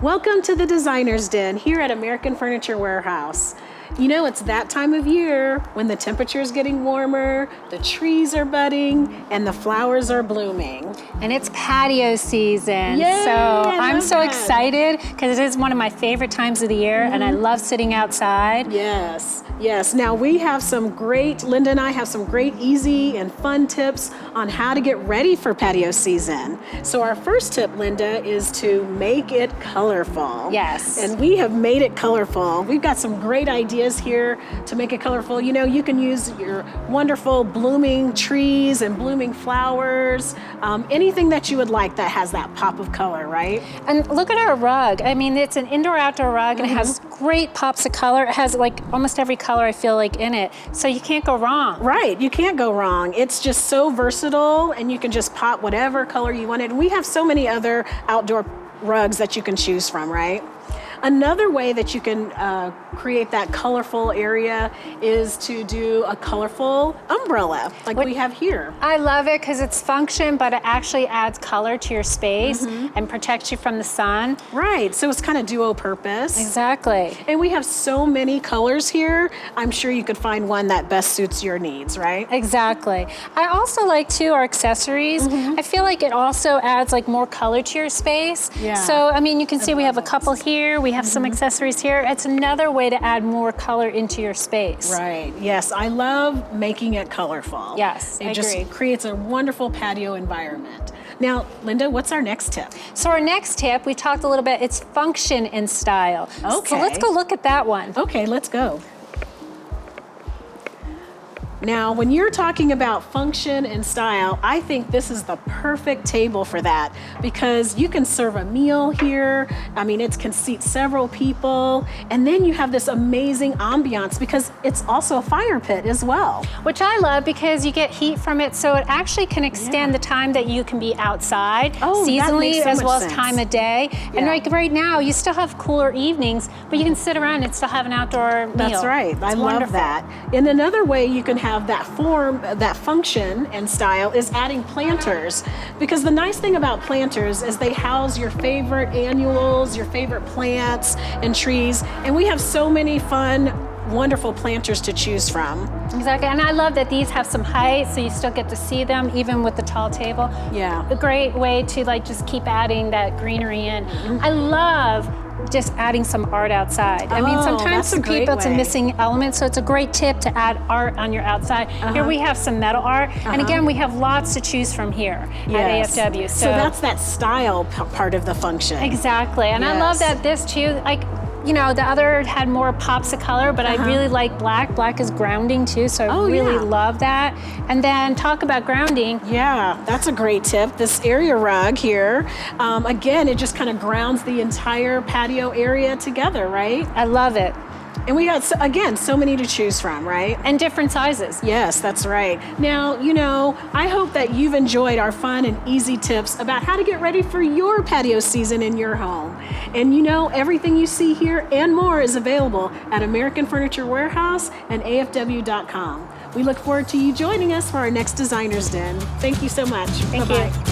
Welcome to the Designer's Den here at American Furniture Warehouse. You know, it's that time of year when the temperature is getting warmer, the trees are budding, and the flowers are blooming. And it's patio season. Yay, so I'm so that. excited because it is one of my favorite times of the year, and I love sitting outside. Yes, yes. Now we have Linda and I have some great easy and fun tips on how to get ready for patio season. So our first tip, Linda, is to make it colorful. Yes. And we have made it colorful. We've got some great ideas here to make it colorful. You know, you can use your wonderful blooming trees and blooming flowers, anything that you would like that has that pop of color, right? And look at our rug. I mean, it's an indoor-outdoor rug, and it has great pops of color. It has like almost every color I feel like in it. So you can't go wrong. Right, you can't go wrong. It's just so versatile, and you can just pop whatever color you wanted. And we have so many other outdoor rugs that you can choose from, right? Another way that you can create that colorful area is to do a colorful umbrella like we have here. I love it because it's function, but it actually adds color to your space and protects you from the sun. Right, so it's kind of duo purpose. Exactly. And we have so many colors here. I'm sure you could find one that best suits your needs, right? Exactly. I also like too our accessories. I feel like it also adds like more color to your space. Yeah. So I mean, you can see we have a couple here. We have some accessories here. It's another way to add more color into your space. Right. Yes, I love making it colorful. Yes, I It just agree. creates a wonderful patio environment. Now, Linda, what's our next tip? So our next tip, we talked a little bit, it's function and style. Okay. So let's go look at that one. Okay, let's go. Now, when you're talking about function and style, I think this is the perfect table for that because you can serve a meal here. I mean, it can seat several people. And then you have this amazing ambiance because it's also a fire pit as well. Which I love because you get heat from it, so it actually can extend the time that you can be outside Oh, that seasonally makes so as much well as sense. time of day. And like right now, you still have cooler evenings, but you can sit around and still have an outdoor meal. That's right. I love wonderful. that. And another way you can have that form, that function and style is adding planters. Because the nice thing about planters is they house your favorite annuals, your favorite plants and trees. And we have so many fun, wonderful planters to choose from. Exactly, and I love that these have some height, so you still get to see them even with the tall table. Yeah. A great way to like just keep adding that greenery in. I love just adding some art outside. I mean, Oh, sometimes that's a for great people it's a way. missing element, so it's a great tip to add art on your outside. Here we have some metal art, and again, we have lots to choose from here Yes. at AFW. So that's that style part of the function. Exactly, and I love Yes. that this too, like, you know, the other had more pops of color, but I really like black. Black is grounding too, so I really love that. And then talk about grounding. Yeah, that's a great tip. This area rug here, again, it just kind of grounds the entire patio area together, right? I love it. And we got, again, so many to choose from, right? And different sizes. Yes, that's right. Now, you know, I hope that you've enjoyed our fun and easy tips about how to get ready for your patio season in your home. And you know, everything you see here and more is available at American Furniture Warehouse and AFW.com. We look forward to you joining us for our next Designer's Den. Thank you so much. Thank Bye-bye. you.